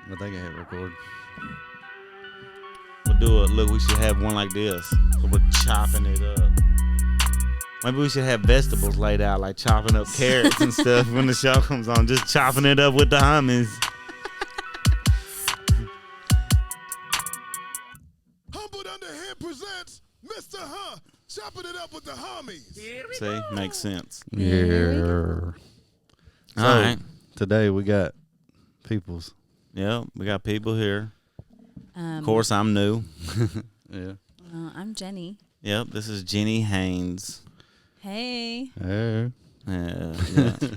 I think I hit record. We'll do it. Look, we should have one like this. So we're chopping it up. Maybe we should have vegetables laid out, like chopping up carrots and stuff when the show comes on. Just chopping it up with the HuHmies. Humbled Under Him presents Mr. Huh, Chopping It Up with the HuHmies. See? Makes sense. Yeah. So, All right. today we got peoples. Yeah, we got people here. Of course, I'm new. Yeah. I'm Jenny. Yep, this is Jenny Haines. Hey. Hey. Yeah.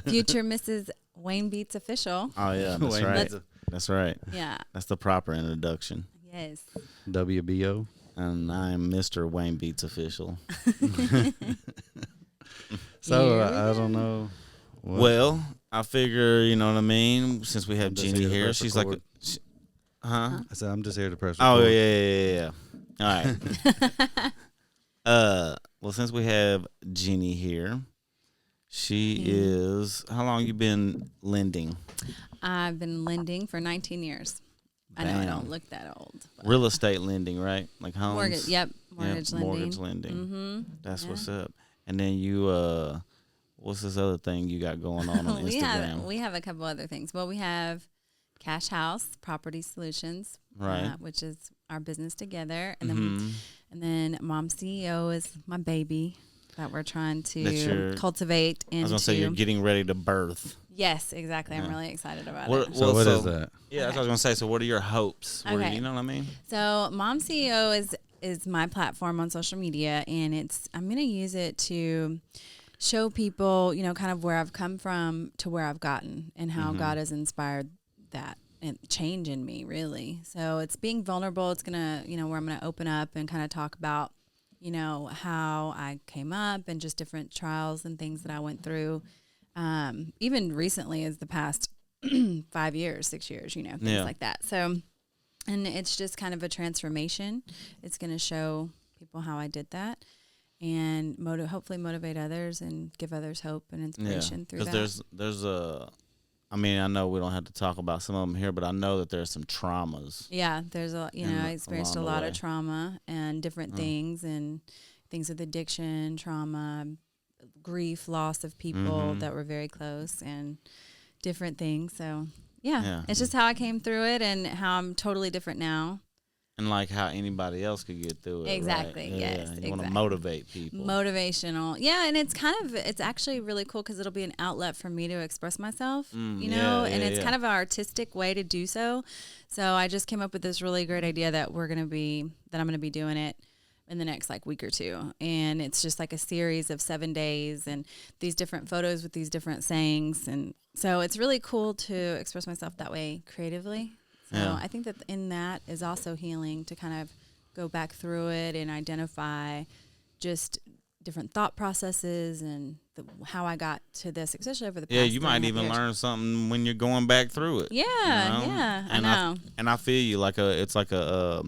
Future Mrs. Wayne Beats official. Oh, yeah, that's Wayne right. Beats. That's right. Yeah. That's the proper introduction. Yes. WBO. And I'm Mr. Wayne Beats official. So Yeah. I don't know. What. Well, I figure, you know what I mean, since we have I'm just Jenny here to here, press she's record. huh? I said I'm just here to press Oh, record. yeah. All right. Well, since we have Jenny here, she is, how long you been lending? I've been lending for 19 years. I know I Damn. don't look that old. but- Real estate lending, right? Like homes? Mortgage. Yep. Mortgage lending. Mortgage lending. Mm-hmm. That's Yeah. what's up. And then you, what's this other thing you got going on we Instagram? we have a couple other things. Well, we have Cash House Property Solutions, Right. which is our business together, and Mhm. then Mom CEO is my baby that we're trying That you're- to cultivate I into. was going to say you're getting ready to birth. Yes, exactly. I'm Yeah. really excited about What- it. So what is that? Yeah, that's what I was going to say. So what are your hopes? Okay. You know what I mean? So Mom CEO is my platform on social media, and I'm going to use it to show people, kind of where I've come from to where I've gotten and how God has inspired that and change in me, really. So it's being vulnerable. It's going to, where I'm going to open up and kind of talk about, how I came up and just different trials and things that I went through. Even recently as the past 5 years, 6 years, things Yeah. like that. So, and it's just kind of a transformation. It's going to show people how I did that and hopefully motivate others and give others hope and inspiration through that. Because there's I mean, I know we don't have to talk about some of them here, but I know that there's some traumas. Yeah, there's I experienced a lot way. of trauma and different things and things with addiction, trauma, grief, loss of people that were very close and different things. So, Yeah. it's just how I came through it and how I'm totally different now. And like how anybody else could get through it. Exactly, Right? yes, You want to exactly. motivate people. Motivational. Yeah, and it's actually really cool because it'll be an outlet for me to express myself, yeah, and it's yeah. kind of an artistic way to do so. So I just came up with this really great idea that I'm going to be doing it in the next week or two. And it's just like a series of 7 days and these different photos with these different sayings. And so it's really cool to express myself that way creatively. So Yeah. I think that in that is also healing to kind of go back through it and identify just different thought processes and how I got to this, especially over the past Yeah, you might 3.5 even years. learn something when you're going back through it. Yeah, you know? yeah, And I know. And I feel you it's like a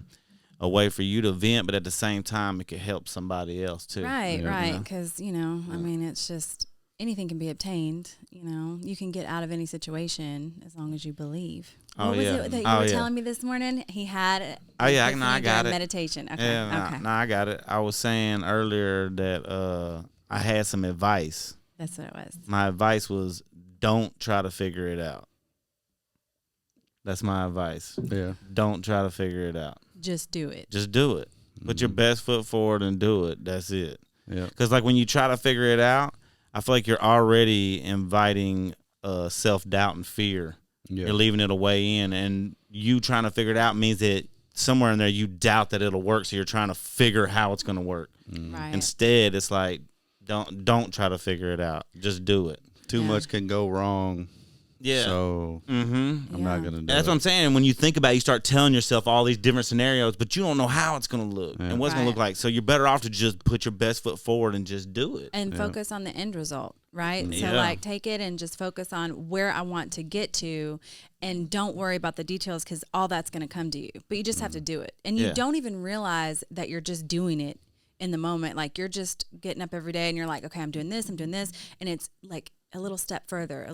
way for you to vent, but at the same time, it could help somebody else too. Right, Yeah. right. Because, I mean, it's just anything can be obtained. You can get out of any situation as long as you believe. Oh, What was yeah. it that you Oh, were yeah. telling me this morning? He had Oh, yeah, epiphany I got during it. meditation. Okay, Yeah, okay. no, I got it. I was saying earlier that I had some advice. That's what it was. My advice was don't try to figure it out. That's my advice. Yeah. Don't try to figure it out. Just do it. Just do it. Put your best foot forward and do it. That's it. Yeah. Because when you try to figure it out, I feel like you're already inviting self-doubt and fear. Yeah. You're leaving it away in, and you trying to figure it out means that somewhere in there you doubt that it'll work, so you're trying to figure how it's going to work. Right. Instead, it's like don't try to figure it out. Just do it. Too Yeah. much can go wrong. Yeah. So Mm-hmm. I'm not gonna do That's it. what I'm saying. When you think about it, you start telling yourself all these different scenarios, but you don't know how it's going to look and what's going to Right. look like. So you're better off to just put your best foot forward and just do it. And focus on the end result, right? Yeah. So take it and just focus on where I want to get to and don't worry about the details because all that's going to come to you. But you just have to do it. And you Yeah. don't even realize that you're just doing it in the moment. Like you're just getting up every day and you're like, okay, I'm doing this. And it's like a little step further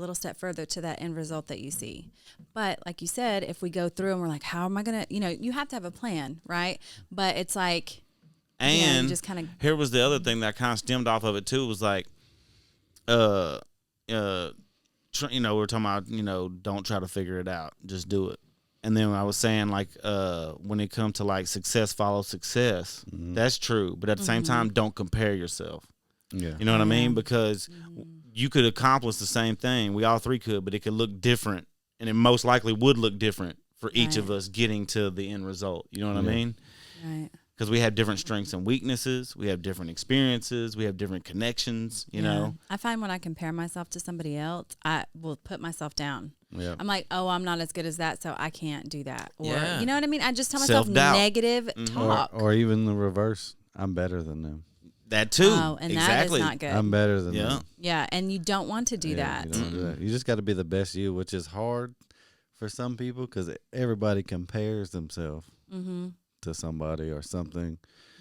to that end result that you see. But like you said, if we go through and we're like, how am I going to, you have to have a plan, right? But it's like, And you just kind of, here was the other thing that kind of stemmed off of it too, was like, we're talking about, don't try to figure it out, just do it. And then I was saying, like, when it comes to like success follows success, that's true. But at the same time, don't compare yourself. Yeah. You know what I mean? Because you could accomplish the same thing. We all three could, but it could look different. And it most likely would look different for each of us getting to the end result. You know what I mean? right. Because we have different strengths and weaknesses. We have different experiences. We have different connections, you know? I find when I compare myself to somebody else, I will put myself down. Yeah. I'm like, oh, I'm not as good as that, so I can't do that. Or, Yeah. you know what I mean? I just tell myself Self-doubt. negative talk. Or even the reverse. I'm better than them. That too. Oh, and exactly. that is not good. I'm better than Yeah. them. Yeah, and you don't want to do Yeah, that. You don't do that. You just got to be the best you, which is hard for some people because everybody compares themselves to somebody or something.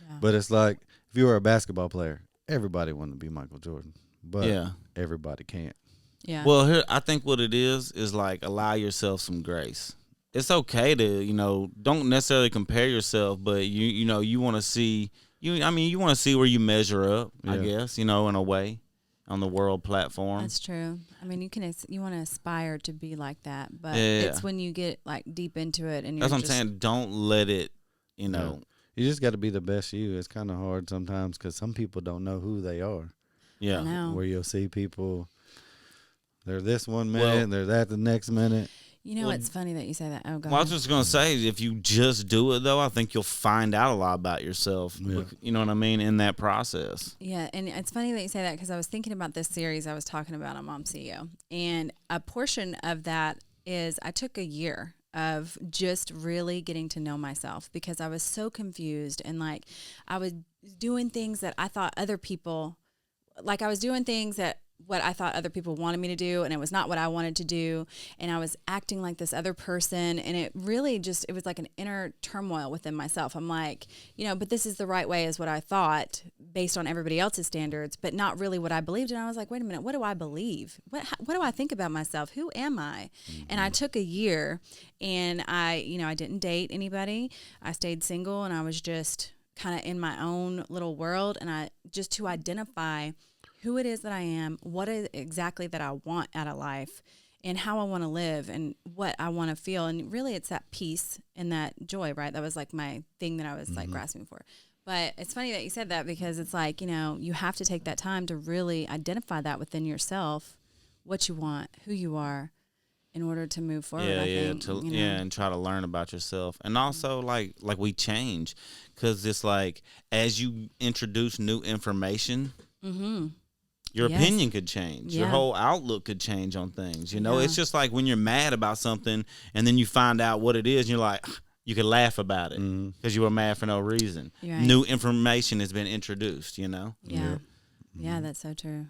Yeah. But it's like if you were a basketball player, everybody wanted to be Michael Jordan, but Yeah. everybody can't. Yeah. Well, here, I think what it is like allow yourself some grace. It's okay to, don't necessarily compare yourself, but you want to see, you want to see where you measure up, I Yeah. guess, in a way on the world platform. That's true. I mean, you want to aspire to be like that, but Yeah. it's when you get like deep into it and you're That's what I'm just, saying. Don't let it, Yeah. You just got to be the best you. It's kind of hard sometimes because some people don't know who they are. yeah. I know. Where you'll see people, they're this one minute, Well- and they're that the next minute. It's funny that you say that. Oh, God. Well, I was just going to say, if you just do it, though, I think you'll find out a lot about yourself. Yeah. You know what I mean? In that process. Yeah, and it's funny that you say that because I was thinking about this series I was talking about on Mom CEO, and a portion of that is I took a year of just really getting to know myself because I was so confused and like I was doing things that I thought other people, like I was doing things that what I thought other people wanted me to do, and it was not what I wanted to do, and I was acting like this other person, and it really it was like an inner turmoil within myself. I'm like, but this is the right way is what I thought based on everybody else's standards, but not really what I believed. And I was like, wait a minute, what do I believe? What do I think about myself? Who am I? And I took a year, and I didn't date anybody. I stayed single, and I was just kind of in my own little world, and I just to identify who it is that I am, what is exactly that I want out of life, and how I want to live, and what I want to feel. And really, it's that peace and that joy, right? That was like my thing that I was like grasping for. But it's funny that you said that because it's like, you have to take that time to really identify that within yourself, what you want, who you are, in order to move forward. I think, and try to learn about yourself, and also like we change, because it's like as you introduce new information. Your Yes. opinion could change. Your Yeah. whole outlook could change on things. Yeah. It's just like when you're mad about something and then you find out what it is, and you're like, you could laugh about it because you were mad for no reason. Right. New information has been introduced, Yeah. Yeah, that's so true.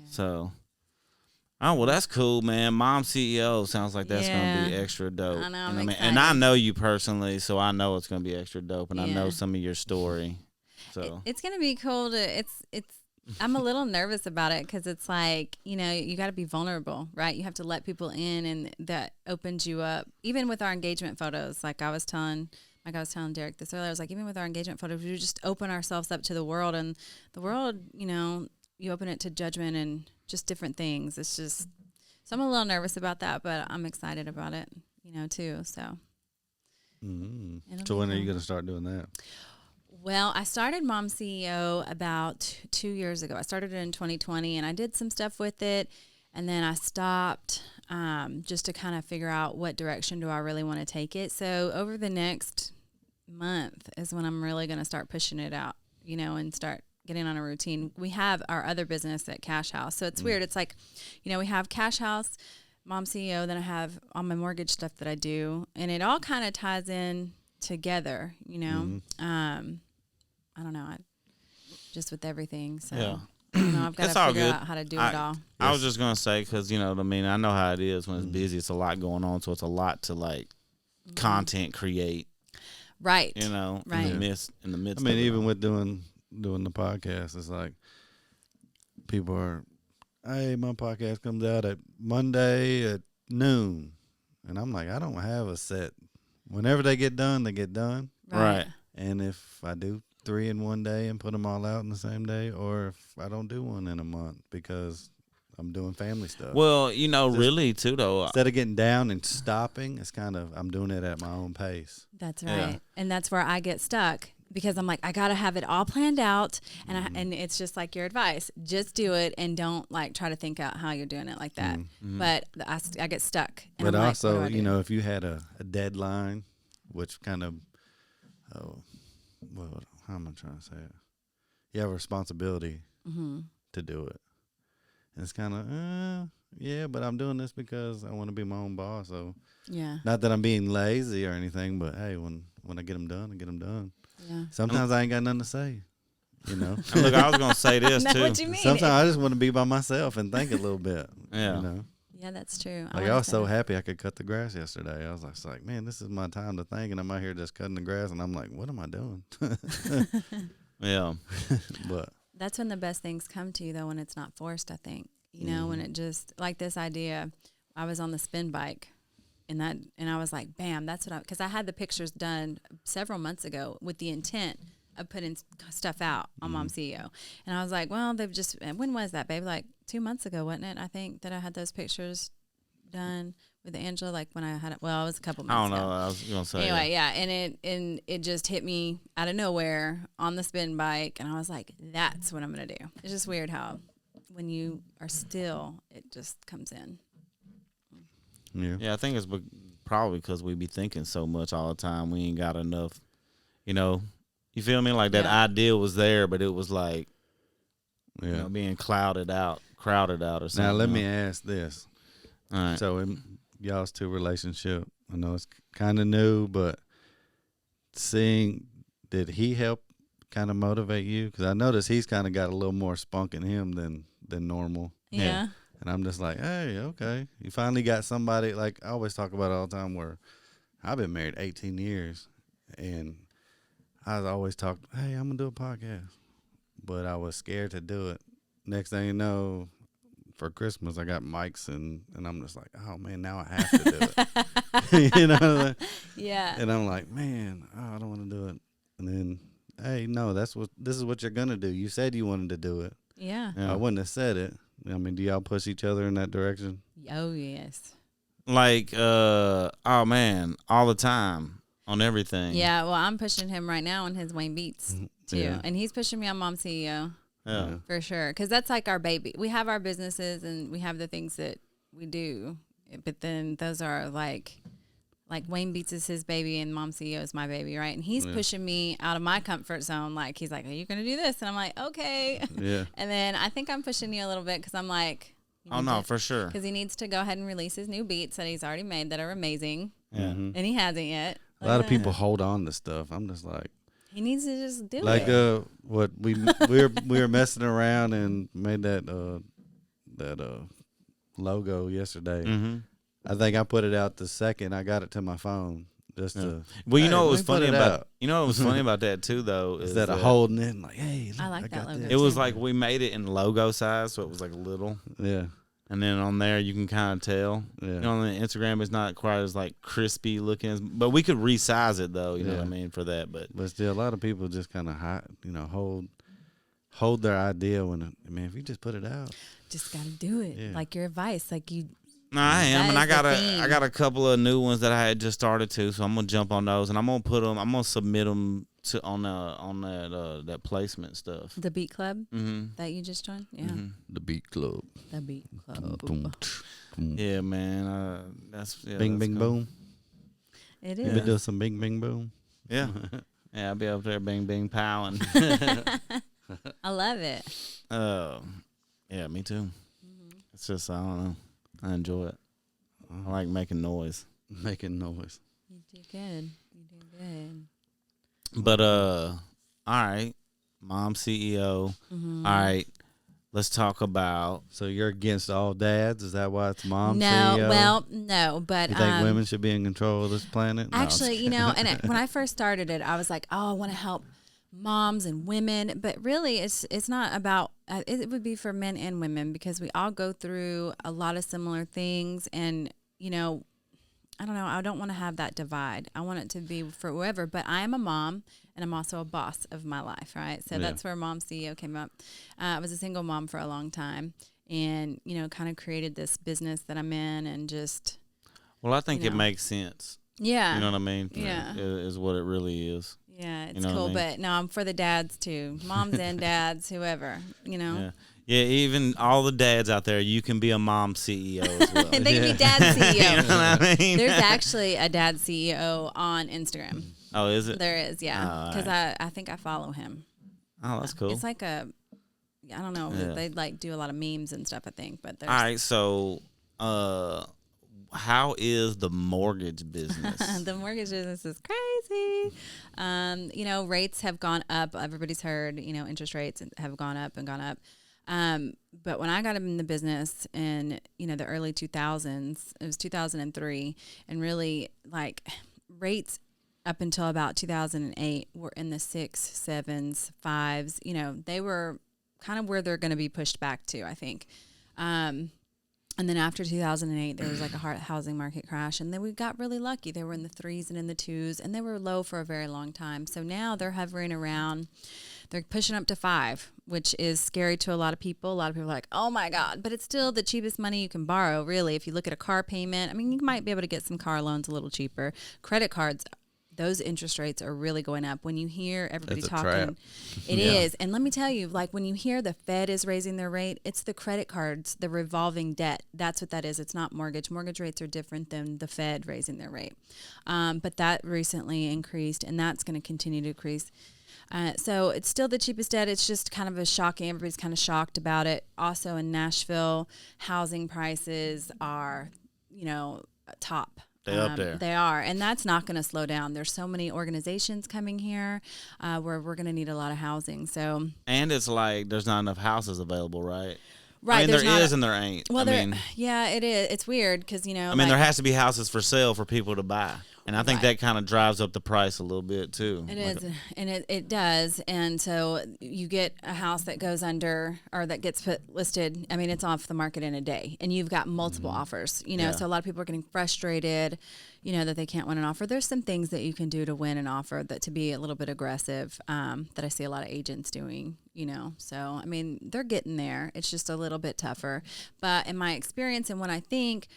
So, well, that's cool, man. Mom CEO sounds like that's Yeah. going to be extra dope. I know, I'm and and excited. I know you personally, so I know it's going to be extra dope, and I know Yeah. some of your story. So It's going to be cool I'm a little nervous about it because it's like, you got to be vulnerable, right? You have to let people in, and that opens you up. Even with our engagement photos, like I was telling Derek this earlier, I was like, even with our engagement photos, we just open ourselves up to the world, and the world, you open it to judgment and just different things. It's just, so I'm a little nervous about that, but I'm excited about it, too. So. It'll So be when are you cool. going to start doing that? Well, I started Mom CEO about 2 years ago. I started it in 2020, and I did some stuff with it, and then I stopped just to kind of figure out what direction do I really want to take it. So over the next month is when I'm really going to start pushing it out, and start getting on a routine. We have our other business at Cash House, so it's weird. It's like, we have Cash House, Mom CEO, then I have all my mortgage stuff that I do, and it all kind of ties in together, I don't know, just with everything. So Yeah. I don't know, I've got It's to all figure good. out how to do it all. I was just gonna say, because I know how it is when it's busy. It's a lot going on, so it's a lot to like content create. Right. In Right. the midst. I mean, of it even all. with doing the podcast, it's like people are. hey, my podcast comes out at Monday at noon. And I'm like, I don't have a set. Whenever they get done, they get done. Right. And if I do 3 in one day and put them all out in the same day, or if I don't do one in a month because I'm doing family stuff. Well, you know, really too though. Instead of getting down and stopping, it's kind of I'm doing it at my own pace. That's right. Yeah. And that's where I get stuck because I'm like, I got to have it all planned out. And and it's just like your advice. Just do it and don't like try to think out how you're doing it like that. But I get stuck. And But I'm also, like, what do I do? if you had a deadline, which kind of, well, how am I trying to say it? You have a responsibility to do it. And it's kind of, yeah, but I'm doing this because I want to be my own boss. So, Yeah. not that I'm being lazy or anything, but hey, when I get them done, I get them done. Yeah. Sometimes I ain't got nothing to say, And look, I was gonna say this I know too. what you mean. Sometimes I just want to be by myself and think a little bit. Yeah. Yeah, that's true. Like I was so happy I could cut the grass yesterday. I was like, man, this is my time to think, and I'm out here just cutting the grass, and I'm like, what am I doing? Yeah. But That's when the best things come to you, though, when it's not forced, I think. When it just, like this idea, I was on the spin bike, and I was like, bam, that's what because I had the pictures done several months ago with the intent of putting stuff out on Mom CEO. And I was like, well, they've just, when was that, babe? Like 2 months ago, wasn't it? I think that I had those pictures done with Angela, like when I had it, well, it was a couple I months don't ago. know. I was gonna say. Anyway, yeah, and it just hit me out of nowhere on the spin bike, and I was like, "That's what I'm gonna do." It's just weird how when you are still, it just comes in. yeah, Yeah, I think it's probably because we be thinking so much all the time. We ain't got enough. You feel me? Like that Yeah. idea was there, but it was like yeah. being crowded out or something. Now let me ask this. All right. So in y'all's two relationship, I know it's kind of new, but did he help kind of motivate you? Because I noticed he's kind of got a little more spunk in him than normal. Yeah. And I'm just like, hey, okay. You finally got somebody, like I always talk about it all the time, where I've been married 18 years, and I always talk, hey, I'm going to do a podcast. But I was scared to do it. Next thing you know, for Christmas, I got mics, and I'm just like, oh, man, now I have to do it. You know what I mean? Yeah. And I'm like, man, I don't want to do it. And then, hey, no, this is what you're going to do. You said you wanted to do it. Yeah. Yeah. I wouldn't have said it. I mean, do y'all push each other in that direction? Oh yes. Like, oh man, all the time on everything. Yeah. Well, I'm pushing him right now on his Wayne Beats too, Yeah. and he's pushing me on Mom CEO. Yeah. For sure, because that's like our baby. We have our businesses and we have the things that we do, but then those are like Wayne Beats is his baby and Mom CEO is my baby, right? And he's pushing me out of my comfort zone. Like he's like, "Are you going to do this?" And I'm like, "Okay." Yeah. And then I think I'm pushing you a little bit because I'm like, Oh no, for sure. because he needs to go ahead and release his new beats that he's already made that are amazing, Yeah. and he hasn't yet. A lot of people hold on to stuff. I'm just like, He needs to just do like it. what we were messing around and made that logo yesterday. Mm-hmm. I think I put it out the second I got it to my phone just to. Well, you hey, know what let was me put funny it about out. what was funny about that too though is Instead of that holding it and like, hey, look, I like that got logo this. it was like we made it in logo size, so it was like little, Yeah, and then on there you can kind of tell. yeah. On the Instagram, it's not quite as like crispy looking, but we could resize it though. You know what I Yeah. mean for that, but But still, a lot of people just kind of hold their idea when. I mean, if you just put it out, Just got to do it. Yeah. Like your advice, like you. no, I am, and That I is the theme. got a couple of new ones that I had just started too, so I'm gonna jump on those, and I'm gonna submit them to on that placement stuff. The Beat Club Mm-hmm. that you just joined? Yeah. the Beat Club. The Beat Club. Boom, boom. Yeah, man. That's Bing, that's bing, cool. boom. It You is. been doing some bing, bing, boom. Yeah, yeah. I'll be up there, bing, bing, pow, and I love it. yeah, me too. It's just I don't know. I enjoy it. I like making noise. Making noise. You do good. You do good. But all right, Mom CEO. Mm-hmm. All right, let's talk about. So you're against all dads? Is that why it's mom No, CEO? well, no, but You think women should be in control of this planet? No, I'm actually, just when I first started it, I was like, oh, I want to help moms and women, but really it's not about it would be for men and women because we all go through a lot of similar things. And I don't know, I don't want to have that divide. I want it to be for whoever, but I am a mom and I'm also a boss of my life, right? So that's where Mom CEO came up. I was a single mom for a long time and kind of created this business that I'm in and just Well, I think it makes sense. Yeah. You know what I mean? Yeah. Is what it really is. Yeah, it's You know what I cool, mean? but no, I'm for the dads too. Moms and dads, whoever, Yeah. Yeah, even all the dads out there, you can be a mom CEO as well. They can be dad CEO. You know what I mean? There's actually a dad CEO on Instagram. Oh, is it? There is, yeah, Oh, because right. I think I follow him. Oh, that's cool. It's like I don't know, Yeah. they like do a lot of memes and stuff. I think, but there's All right, so how is the mortgage business? the mortgage business is crazy. Rates have gone up. Everybody's heard, interest rates have gone up and gone up. But when I got in the business in, the early 2000s, it was 2003, and really like rates up until about 2008 were in the 6s, 7s, 5s. They were kind of where they're going to be pushed back to, I think. And then after 2008, there was like a housing market crash, and then we got really lucky. They were in the 3s and in the 2s, and they were low for a very long time. So now they're hovering around. They're pushing up to 5, which is scary to a lot of people. A lot of people are like, oh my God, but it's still the cheapest money you can borrow, really. If you look at a car payment, I mean, you might be able to get some car loans a little cheaper. Credit cards, those interest rates are really going up. When you hear everybody It's a talking, trap. it is. And let me tell you, like when you hear the Fed is raising their rate, it's the credit cards, the revolving debt. That's what that is. It's not mortgage. Mortgage rates are different than the Fed raising their rate. But that recently increased, and that's going to continue to increase. So it's still the cheapest debt. It's just kind of shocking. Everybody's kind of shocked about it. Also in Nashville, housing prices are, top. They up there. They are, and that's not going to slow down. There's so many organizations coming here where we're going to need a lot of housing. So, And it's like there's not enough houses available, right? right, I mean, there's there not is and there ain't. well, I mean, yeah, it is. It's weird because I mean, there has to be houses for sale for people to buy. And I think Right. that kind of drives up the price a little bit, too. It Like, is, and it does. And so you get a house that goes under or that gets listed. I mean, it's off the market in a day, and you've got multiple offers. Yeah. So a lot of people are getting frustrated, that they can't win an offer. There's some things that you can do to win an offer that to be a little bit aggressive. That I see a lot of agents doing. So I mean, they're getting there. It's just a little bit tougher. But in my experience, and what I think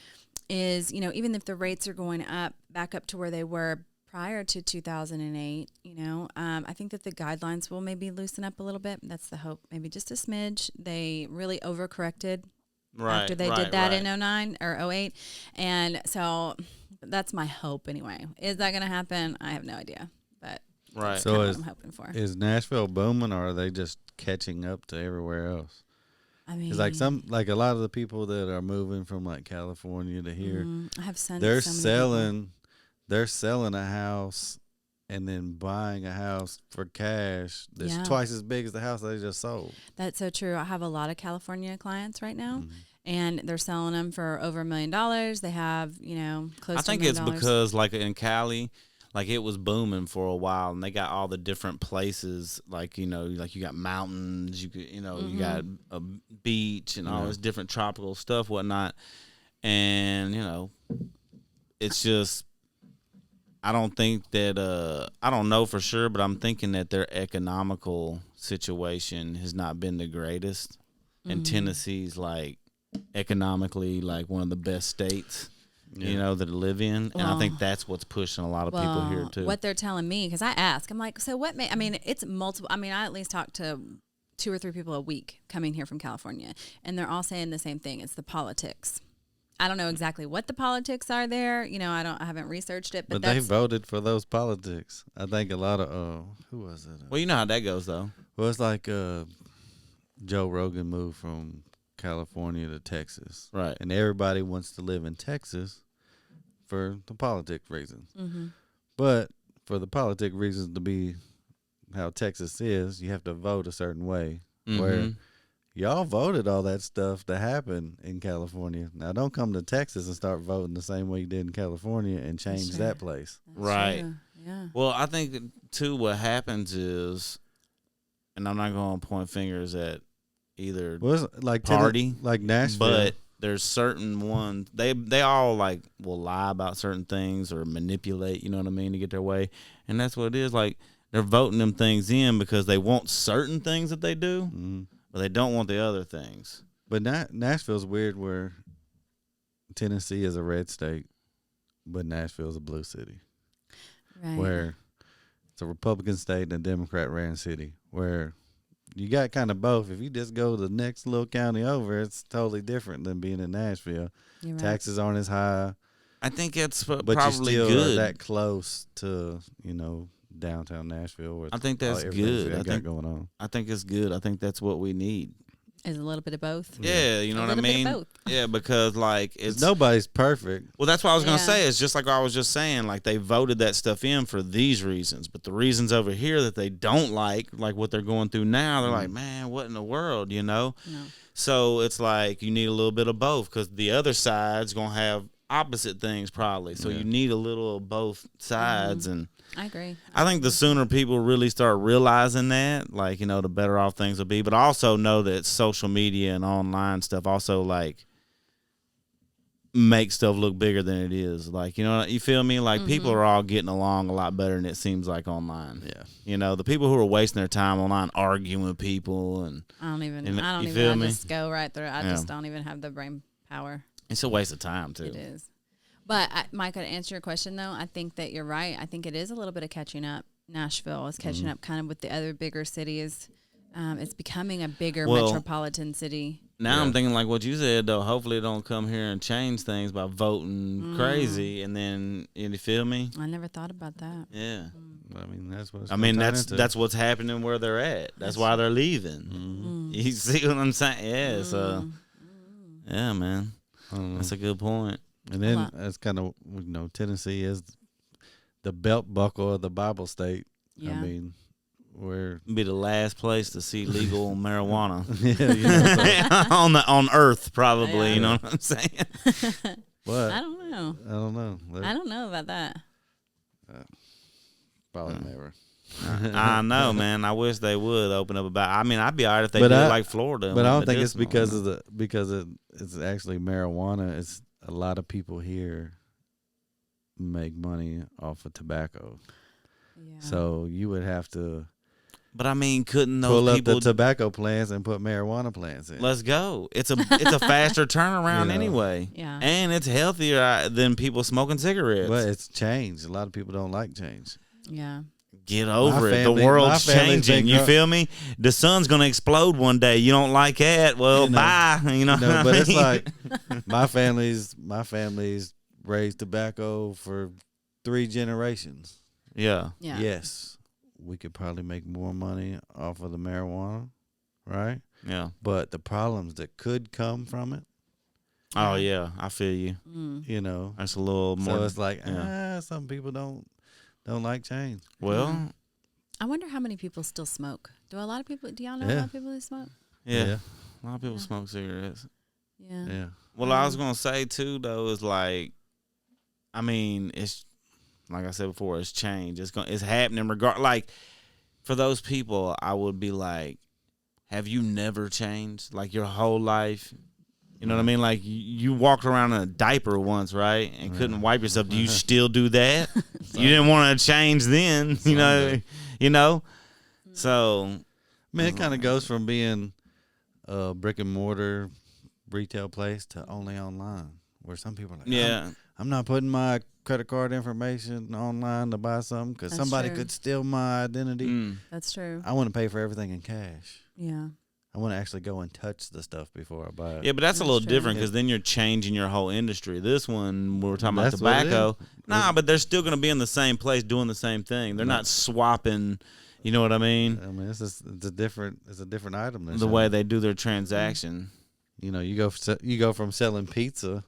is, even if the rates are going up back up to where they were prior to 2008, I think that the guidelines will maybe loosen up a little bit. That's the hope, maybe just a smidge. They really overcorrected after they did that in 09 or 08. And so that's my hope anyway. Is that going to happen? I have no idea, but Right. that's So kinda is- what I'm hoping for. Is Nashville booming, or are they just catching up to everywhere else? I mean, It's like a lot of the people that are moving from like California to here, I have sons. they're so many people. selling a house and then buying a house for cash that's Yeah. twice as big as the house they just sold. That's so true. I have a lot of California clients right now, Mm-hmm. and they're selling them for over $1 million. They have, close I to think $1 it's million. because, like in Cali, like it was booming for a while, and they got all the different places. Like like you got mountains, you could, you got a beach and all this different tropical stuff, whatnot. And it's just, I don't think that I don't know for sure, but I'm thinking that their economical situation has not been the greatest, and Tennessee's like economically like one of the best states. That to live in. And I think that's what's pushing a lot of people here too. What they're telling me, because I ask, I'm like, so what I mean, it's multiple. I mean, I at least talk to 2 or 3 people a week coming here from California, and they're all saying the same thing. It's the politics. I don't know exactly what the politics are there. I haven't researched it, but But they that's, voted for those politics. I think a lot of who was it? Well, you know how that goes though. Well, it's like Joe Rogan moved from California to Texas, Right. and everybody wants to live in Texas for the politic reasons. But for the politic reasons to be how Texas is, you have to vote a certain way. Where y'all voted all that stuff to happen in California. Now don't come to Texas and start voting the same way you did in California and change Sure. that place. that's Right. true. Yeah. Well, I think too what happens is and I'm not going to point fingers at either Was like party, like Nashville, but there's certain ones they all like will lie about certain things or manipulate, you know what I mean, to get their way, and that's what it is. Like they're voting them things in because they want certain things that they do, but they don't want the other things. But Nashville's weird, where Tennessee is a red state, but Nashville's a blue city, Right. where it's a Republican state and a Democrat-ran city, where you got kind of both. If you just go to the next little county over, it's totally different than being in Nashville. You're right. Taxes aren't as high, I think it's but probably you still good. are that close to, downtown Nashville. Where I think that's everything good. they I got think going on. I think it's good. I think that's what we need. Is a little bit of both. Yeah, you know A what I little bit of mean? both. Yeah, because like it's Nobody's perfect. well, that's what I was gonna Yeah. say. It's just like I was just saying, like they voted that stuff in for these reasons, but the reasons over here that they don't like what they're going through now, they're like, man, what in the world, No. So it's like you need a little bit of both because the other side's gonna have opposite things probably. So you need a little of both sides, and I agree. I think the sooner people really start realizing that, like, the better off things will be. But I also know that social media and online stuff also, like, make stuff look bigger than it is. Like, you feel me? Like, people are all getting along a lot better than it seems like online. Yeah. The people who are wasting their time online arguing with people, and I don't even. You I feel me? just go right through. I Yeah. just don't even have the brain power. it's a waste of time, too. It is. But Micah, to answer your question though, I think that you're right. I think it is a little bit of catching up. Nashville is catching up kind of with the other bigger cities. It's becoming a bigger metropolitan city. Now I'm thinking like what you said, though. Hopefully it don't come here and change things by voting crazy, and then, you feel me? I never thought about that. Yeah. I mean, that's what. That's what's happening where they're at. That's why they're leaving. You see what I'm saying? Yeah. So, yeah, man, that's a good point. And then that's kind of Tennessee is the belt buckle of the Bible state. Yeah. I mean, where Be the last place to see legal marijuana yeah, on Earth, probably. Yeah. You know what I'm saying? but I don't know. I don't know. I don't know about that. Probably never. I know, man. I wish they would open up about. I mean, I'd be alright if they But did I- like Florida. But I don't think it's medicinal. because it's actually marijuana. It's a lot of people here make money off of tobacco. Yeah. So you would have to But I mean, couldn't pull those up people? the tobacco plants and put marijuana plants in. Let's go. It's a faster turnaround anyway. Yeah. And it's healthier than people smoking cigarettes. But it's changed. A lot of people don't like change. Yeah. Get over My it. family- The world's my family's changing. been You grow- feel me? The sun's gonna explode one day. You don't like that? Well, bye. You know. No, what but I it's mean? like my family's raised tobacco for 3 generations. yeah. Yeah. Yes, we could probably make more money off of the marijuana, right? Yeah. But the problems that could come from it, Oh yeah, I feel you. That's a little more. so it's like yeah. some people don't like change. Well, I wonder how many people still smoke. Do y'all know Yeah. a lot of people who smoke? yeah. A lot of people smoke cigarettes. Yeah. Yeah. Well, I was gonna say too, though, is like, I mean, it's like I said before, it's changed. It's happening. Like, for those people, I would be like, have you never changed like your whole life? You know what I mean? Like you walked around in a diaper once, right, and couldn't wipe yourself. Do you still do that? You didn't want to change then, you know. So, I mean, it kind of goes from being a brick and mortar retail place to only online, where some people are like, yeah. I'm not putting my credit card information online to buy something because That's somebody true. could steal my identity. That's true. I want to pay for everything in cash. Yeah. I want to actually go and touch the stuff before I buy it. Yeah, but that's a little true. different because then you're changing your whole industry. This one, we're talking about That's what it tobacco. is. Nah, but they're still going to be in the same place doing the same thing. They're not swapping, you know what I mean? I mean, it's a different item. Than The way they do their transaction. you go from selling pizza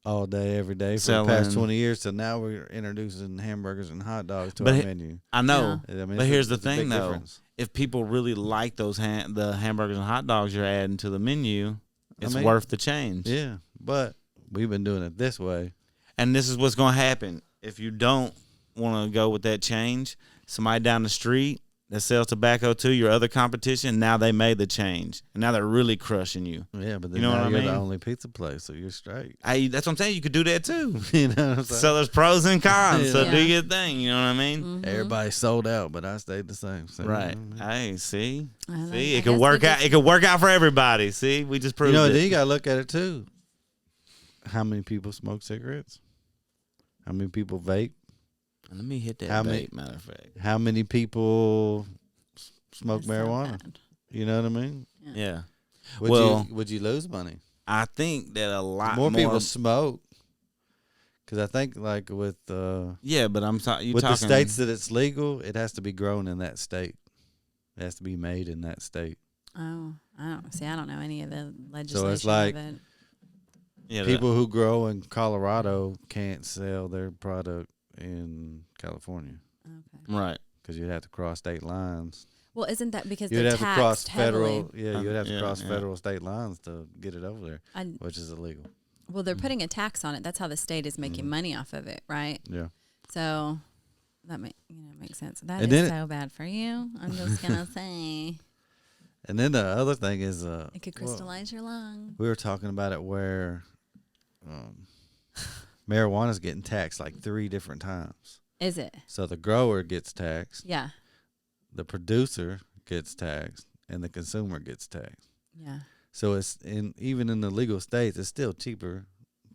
all day, every day for the past Selling- 20 years to now we're introducing hamburgers and hot dogs to But our he- menu. I know. I mean, But it's here's the it's a big thing, though. difference. If people really like those the hamburgers and hot dogs you're adding to the menu, it's mean, worth the change. Yeah, but we've been doing it this way. And this is what's going to happen. If you don't want to go with that change, somebody down the street that sells tobacco to your other competition, now they made the change. And now they're really crushing you. Yeah, but then You know now what I you're the mean? only pizza place, so you're straight. That's what I'm saying. You could do that too. You know what I'm saying? So there's pros and cons. So Yeah. do your thing. You know what I mean? Everybody sold out, but I stayed the same. So, Right. you know what Hey, see? I like- See, I it could guess work we'll out. just- It could work out for everybody. See? We just I proved mean? it. Then you got to look at it too. How many people smoke cigarettes? How many people vape? Let me hit that How many- vape, matter of fact. How many people smoke It's so marijuana? bad. You know what I mean? Yeah. Would you lose money? I think that a lot More people smoke. Because I think like with Yeah, but I'm talking. the states that it's legal, it has to be grown in that state. It has to be made in that state. Oh, I don't know any of the legislation like- of it. Yeah, People who grow in Colorado can't sell their product in California Okay. right. because you'd have to cross state lines. Well, isn't that because You'd they're have to taxed cross heavily? federal. Yeah, you'd have to Yeah, cross yeah. federal state lines to get it over there, I, which is illegal. well, they're putting a tax on it. That's how the state is making money off of it, right? Yeah. So that makes sense. That And is then so bad for you. I'm just gonna say And then the other thing is, it could well, crystallize your lung. we were talking about it where marijuana's getting taxed like 3 different times. Is it? So the grower gets taxed, Yeah. the producer gets taxed, and the consumer gets taxed. Yeah. So even in the legal states, it's still cheaper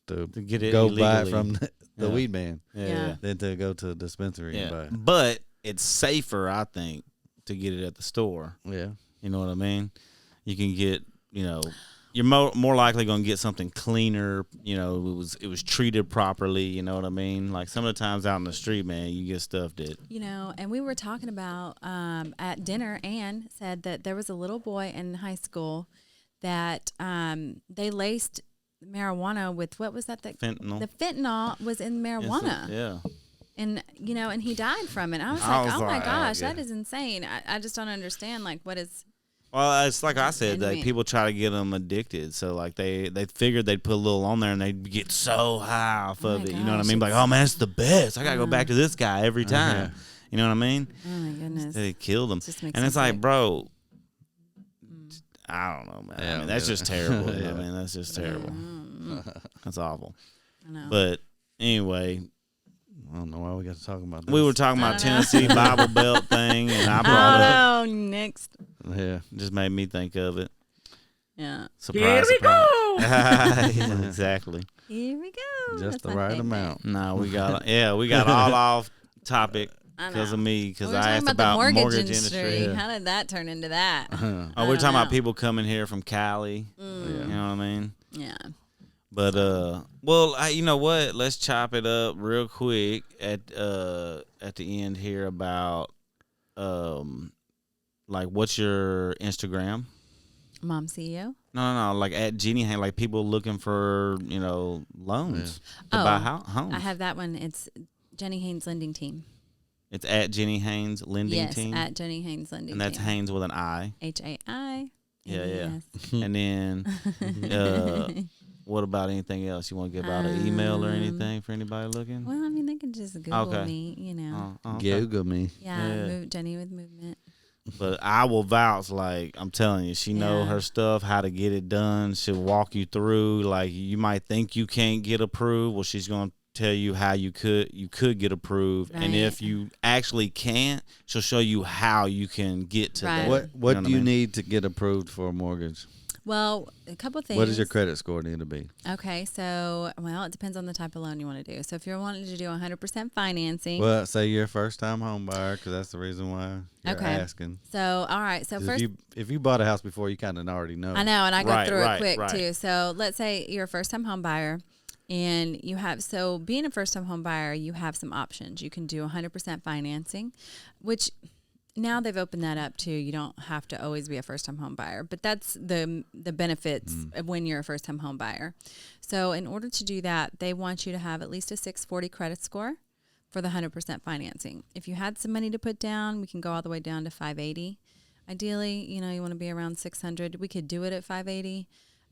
to get it go buy it illegally. from the Yeah. weed man Yeah. than to go to a dispensary and buy Yeah. it. But it's safer, I think, to get it at the store. Yeah. You know what I mean? You can get, you're more likely going to get something cleaner. It was treated properly. You know what I mean? Like some of the times out in the street, man, you get stuff that. And we were talking about at dinner. Ann said that there was a little boy in high school that they laced marijuana with what was that? Fentanyl. The fentanyl was in marijuana. Yeah. And and he died from it. I was I like, was oh my like, gosh, yeah. that is insane. I just don't understand like what is. Well, it's like I said, Anyway. like people try to get them addicted. So like they figured they'd put a little on there and they'd get so high off Oh of my it. You know what I gosh, mean? Like, it's- oh man, it's the best. I gotta go back to this guy every time. You know what I mean? Oh my goodness. They killed him, Just makes and me it's like, sick. bro, I don't know, man. I Yeah, mean, that's yeah. just terrible. Yeah. I mean, that's just terrible. That's awful. I know. But anyway, I don't know why we got to talk about this. we were talking I about don't know. Tennessee Bible Belt thing, and I brought it up. Oh, next. Yeah. Just made me think of it. Yeah. Surprise! Surprise! Yeah, exactly. Here we go. Just That's the my right favorite. amount. No, we got all off topic I because know. of me because We were I talking asked about the about mortgage industry. industry. Yeah. How did that turn into that? Oh, I we're don't talking about know. people coming here from Cali. Yeah. You know what I mean? Yeah. But you know what? Let's chop it up real quick at the end here about like what's your Instagram? Mom CEO. No, like at Jenny Haines, like people looking for loans to buy homes. I have that one. It's Jenny Haines Lending Team. It's at Jenny Haines Lending Yes, Team, at Jenny Haines Lending and that's Team. Haines with an I. HAI. Yeah, yeah. Yes. And then what about anything else? You want to give out an email or anything for anybody looking? Well, I mean, they can just Google Okay. me, you know. Okay. Google me. Yeah, Jenny with movement. But I will vouch, like I'm telling you, she know Yeah. her stuff, how to get it done. She'll walk you through. Like you might think you can't get approved, well, she's gonna tell you how you could get approved, and Right. if you actually can't, she'll show you how you can get to Right. that. What know do you I mean? need to get approved for a mortgage? Well, a couple things. What does your credit score need to be? Okay, so, it depends on the type of loan you want to do. So if you're wanting to do 100% financing. Well, say you're a first-time home buyer, because that's the reason why you're Okay. asking. So, all right. So 'Cause first, if you bought a house before, you kind of already know. I know, and I go Right, through right, it quick right. too. So let's say you're a first-time home buyer, and being a first-time home buyer, you have some options. You can do 100% financing, which now they've opened that up too. You don't have to always be a first-time home buyer, but that's the benefits of when you're a first-time home buyer. So in order to do that, they want you to have at least a 640 credit score for the 100% financing. If you had some money to put down, we can go all the way down to 580. Ideally, you want to be around 600. We could do it at 580.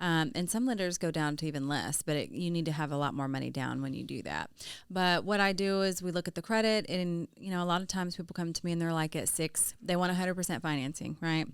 And some lenders go down to even less, but you need to have a lot more money down when you do that. But what I do is we look at the credit, and a lot of times people come to me and they're like at 6, they want 100% financing, right?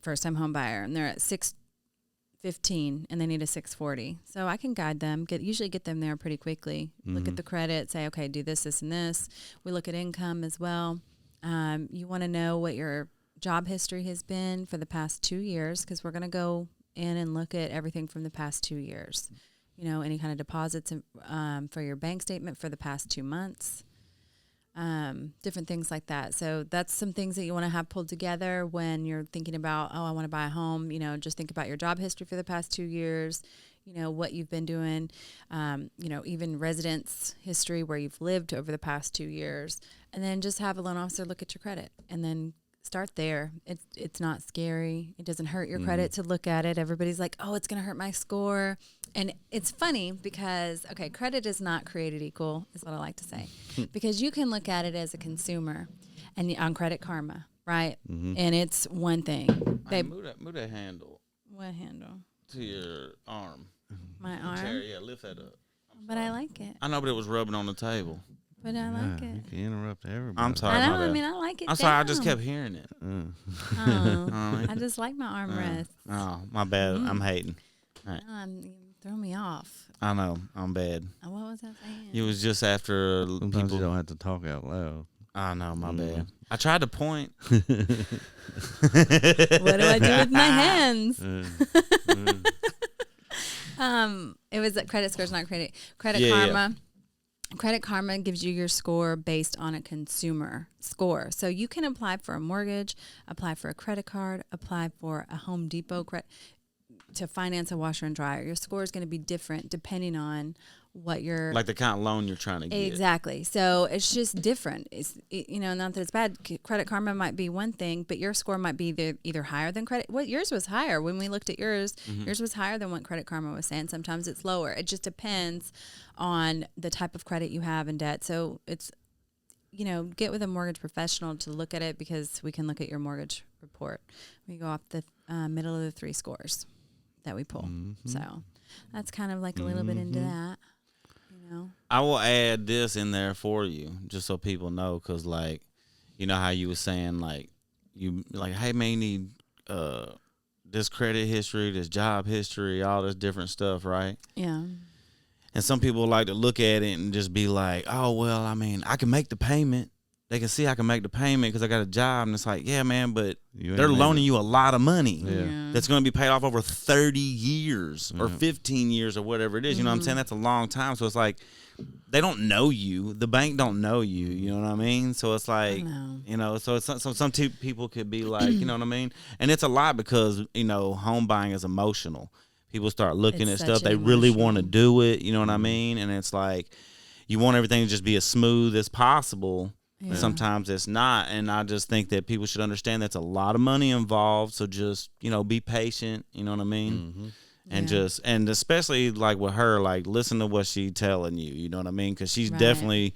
First time home buyer, and they're at 615 and they need a 640. So I can guide them, usually get them there pretty quickly. Look at the credit, say, okay, do this, this, and this. We look at income as well. You want to know what your job history has been for the past 2 years, because we're going to go in and look at everything from the past 2 years. Any kind of deposits for your bank statement for the past 2 months, different things like that. So that's some things that you want to have pulled together when you're thinking about, I want to buy a home. Just think about your job history for the past 2 years, what you've been doing, even residence history where you've lived over the past 2 years, and then just have a loan officer look at your credit and then start there. It's not scary. It doesn't hurt your credit to look at it. Everybody's like, oh, it's going to hurt my score. And it's funny because, credit is not created equal, is what I like to say, because you can look at it as a consumer and on Credit Karma, right? And it's one thing. Move that handle. What handle? To your arm. My arm? Chair, yeah, lift that up. But I like it. I know, but it was rubbing on the table. But I like it. You can interrupt everybody. I'm sorry. I know. my bad. I mean, I like it. I'm sorry. I just kept hearing it. Oh, I just like my armrest. Oh, my bad. I'm hating. Right. You throw me off. I know. I'm bad. What was I saying? It was just after Sometimes people. you don't have to talk out loud. I know. My bad. I tried to point. What do I do with my hands? It was that credit scores, not credit Karma. Yeah. Credit Karma gives you your score based on a consumer score. So you can apply for a mortgage, apply for a credit card, apply for a Home Depot credit to finance a washer and dryer. Your score is going to be different depending on what you're Like the kind of loan you're trying to get. Exactly. So it's just different. Not that it's bad. Credit Karma might be one thing, but your score might be either higher than credit. Yours was higher when we looked at yours. Yours was higher than what Credit Karma was saying. Sometimes it's lower. It just depends on the type of credit you have and debt. So it's, get with a mortgage professional to look at it, because we can look at your mortgage report. We go off the middle of the 3 scores that we pull. So that's kind of like a little bit into that. I will add this in there for you, just so people know, because how you were saying, hey man, you need this credit history, this job history, all this different stuff, right? Yeah. And some people like to look at it and just be like, oh well, I mean, I can make the payment. They can see I can make the payment because I got a job, and it's like, yeah, man, but they're loaning you a lot of money that's going to be paid off over 30 years or 15 years or whatever it is. You know what I'm saying? That's a long time. So it's like they don't know you. The bank don't know you. You know what I mean? So it's like, so it's so some people could be like, you know what I mean? And it's a lot because, home buying is emotional. People start looking at stuff. They really want to do it. You know what I mean? And it's like you want everything to just be as smooth as possible. Yeah. Sometimes it's not, and I just think that people should understand that's a lot of money involved. So just be patient. You know what I mean? And and especially like with her, like listen to what she's telling you. You know what I mean? Because she's definitely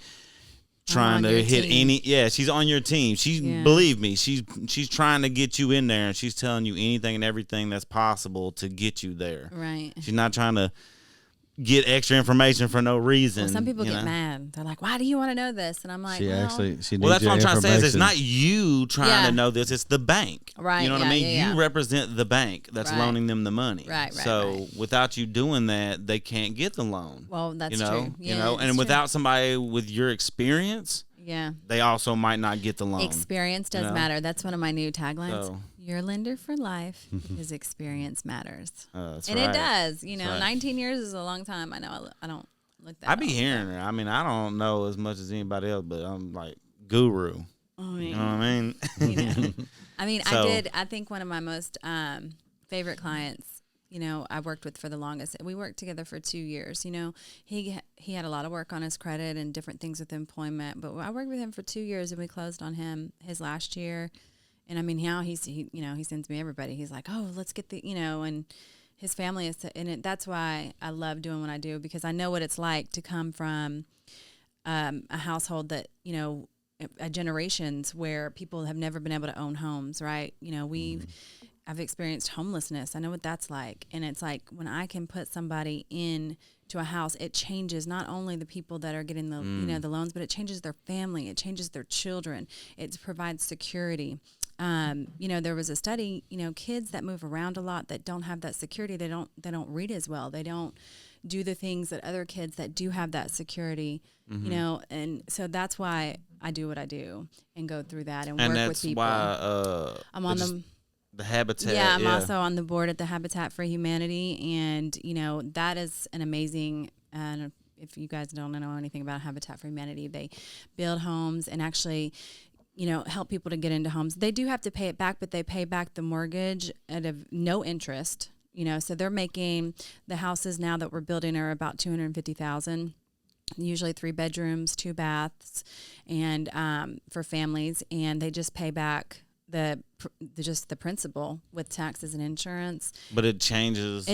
trying to hit team. She's on your team. Believe me, she's trying to get you in there, and she's telling you anything and everything that's possible to get you there. Right. She's not trying to get extra information for no reason. Well, some people get mad. They're like, why do you want to know this? And I'm like, that's what I'm trying to say is it's not you trying to know this, it's the bank. Right. You know what I mean? You represent the bank that's loaning them the money. Right. So without you doing that, they can't get the loan. Well, that's true. And without somebody with your experience, they also might not get the loan. Experience does matter. That's one of my new taglines. So, you're a lender for life because experience matters. It does. 19 years is a long time. I know I don't look that I be hearing her. I mean, I don't know as much as anybody else, but I'm like guru. You know what I mean? I mean, I think one of my most favorite clients, I worked with for the longest. We worked together for 2 years. He had a lot of work on his credit and different things with employment, but I worked with him for 2 years, and we closed on him his last year. And I mean, now he sends me everybody. He's like, oh, let's get and his family is, that's why I love doing what I do, because I know what it's like to come from a household that, generations where people have never been able to own homes, right? I've experienced homelessness. I know what that's like. And it's like when I can put somebody in to a house, it changes not only the people that are getting the you know the loans, but it changes their family, it changes their children, it provides security. You know, there was a study, you know, kids that move around a lot that don't have that security, they don't read as well, they don't do the things that other kids that do have that security, you know, and so that's why I do what I do and go through that and work with people. And that's why I'm on the Habitat. Yeah, I'm also on the board at the Habitat for Humanity, and you know that is an amazing. And if you guys don't know anything about Habitat for Humanity, they build homes and actually, you know, help people to get into homes. They do have to pay it back, but they pay back the mortgage at no interest. You know, so they're making the houses now that we're building are about $250,000. Usually 3 bedrooms, 2 baths, and for families, and they just pay back just the principal with taxes and insurance. But it changes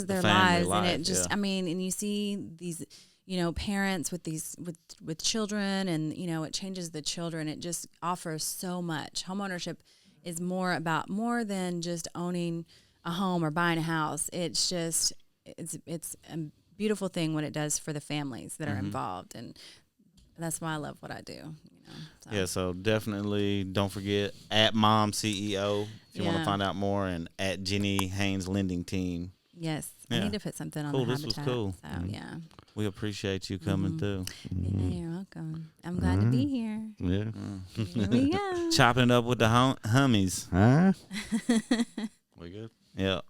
their lives, and it just I mean, and you see these, you know, parents with these with children, and you know, it changes the children. It just offers so much. Homeownership is more than just owning a home or buying a house. It's just it's a beautiful thing what it does for the families that are involved, and that's why I love what I do. You know, so. Yeah, so definitely don't forget at Mom CEO if you want to find out more, and at Jenny Haines Lending Team. Yes, I need to put something on the Habitat. This was cool. So yeah, we appreciate you coming through. Yeah, you're welcome. I'm glad to be here. Yeah. Here we go. Chopping it up with the HuHmies. Huh? We good? Yeah.